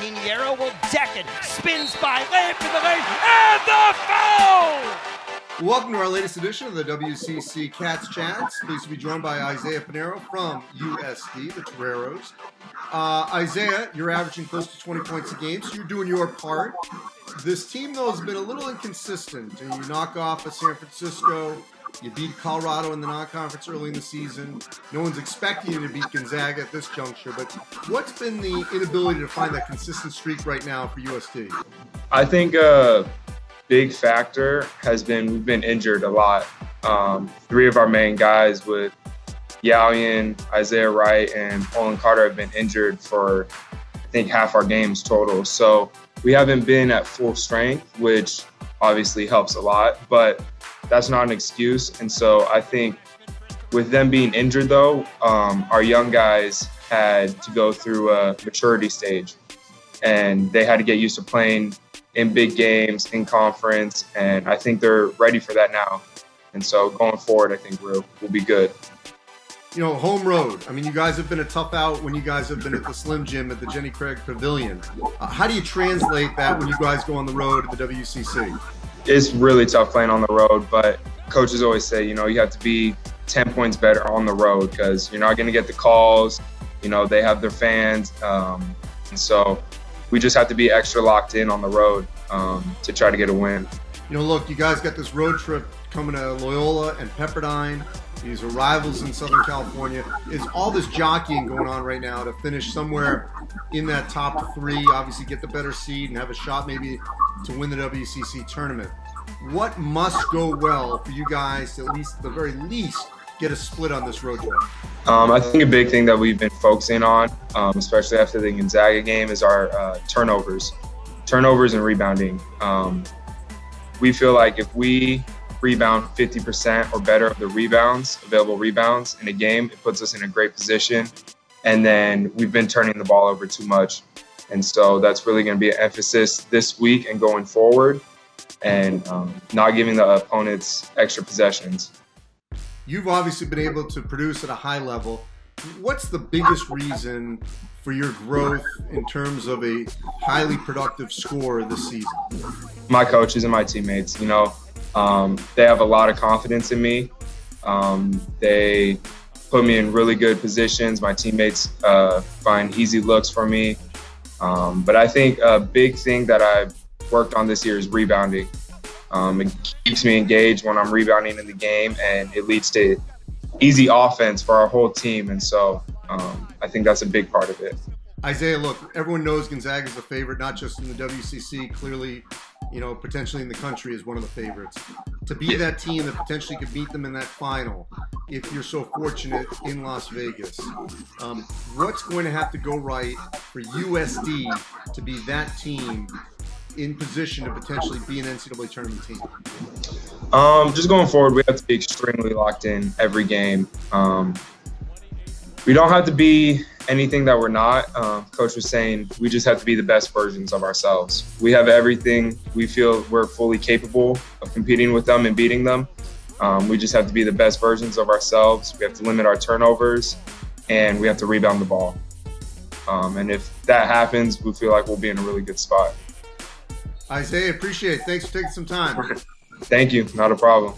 Pineiro will deck it, spins by, layup in the lane, and the foul! Welcome to our latest edition of the WCC Katz Chats. Pleased to be joined by Isaiah Pineiro from USD, the Toreros. Isaiah, you're averaging close to 20 points a game, so you're doing your part. This team, though, has been a little inconsistent. And you knock off a San Francisco, you beat Colorado in the non-conference early in the season. No one's expecting you to beat Gonzaga at this juncture, but what's been the inability to find that consistent streak right now for USD? I think big factor has been we've been injured a lot. Three of our main guys with Yalian, Isaiah Wright, and Olin Carter have been injured for, I think, half our games total. So we haven't been at full strength, which obviously helps a lot, but that's not an excuse. And so I think with them being injured, though, our young guys had to go through a maturity stage, and they had to get used to playing in big games, in conference, and I think they're ready for that now. And so going forward, I think we'll be good. You know, home road. I mean, you guys have been a tough out when you guys have been at the Slim Gym at the Jenny Craig Pavilion. How do you translate that when you guys go on the road at the WCC? It's really tough playing on the road, but coaches always say, you know, you have to be 10 points better on the road because you're not going to get the calls. You know, they have their fans. And so we just have to be extra locked in on the road to try to get a win. You know, look, you guys got this road trip coming to Loyola and Pepperdine. These are rivals in Southern California. Is all this jockeying going on right now to finish somewhere in that top three, obviously get the better seed and have a shot maybe to win the WCC tournament? What must go well for you guys to at the very least, get a split on this road trip? I think a big thing that we've been focusing on, especially after the Gonzaga game, is our turnovers and rebounding. We feel like if we rebound 50% or better of the available rebounds in a game, it puts us in a great position. And then we've been turning the ball over too much. And so that's really going to be an emphasis this week and going forward, and not giving the opponents extra possessions. You've obviously been able to produce at a high level. What's the biggest reason for your growth in terms of a highly productive scorer this season? My coaches and my teammates, you know, they have a lot of confidence in me. They put me in really good positions. My teammates find easy looks for me. But I think a big thing that I've worked on this year is rebounding. It keeps me engaged when I'm rebounding in the game, and it leads to easy offense for our whole team. And so I think that's a big part of it. Isaiah, look, everyone knows Gonzaga is a favorite, not just in the WCC, clearly, you know, potentially in the country is one of the favorites. To be that team that potentially could beat them in that final, if you're so fortunate in Las Vegas, what's going to have to go right for USD to be that team in position to potentially be an NCAA tournament team? Just going forward, we have to be extremely locked in every game. We don't have to be anything that we're not. Coach was saying we just have to be the best versions of ourselves. We have everything. We feel we're fully capable of competing with them and beating them. We just have to be the best versions of ourselves. We have to limit our turnovers, and we have to rebound the ball. And if that happens, we feel like we'll be in a really good spot. Isaiah, appreciate it. Thanks for taking some time. Thank you. Not a problem.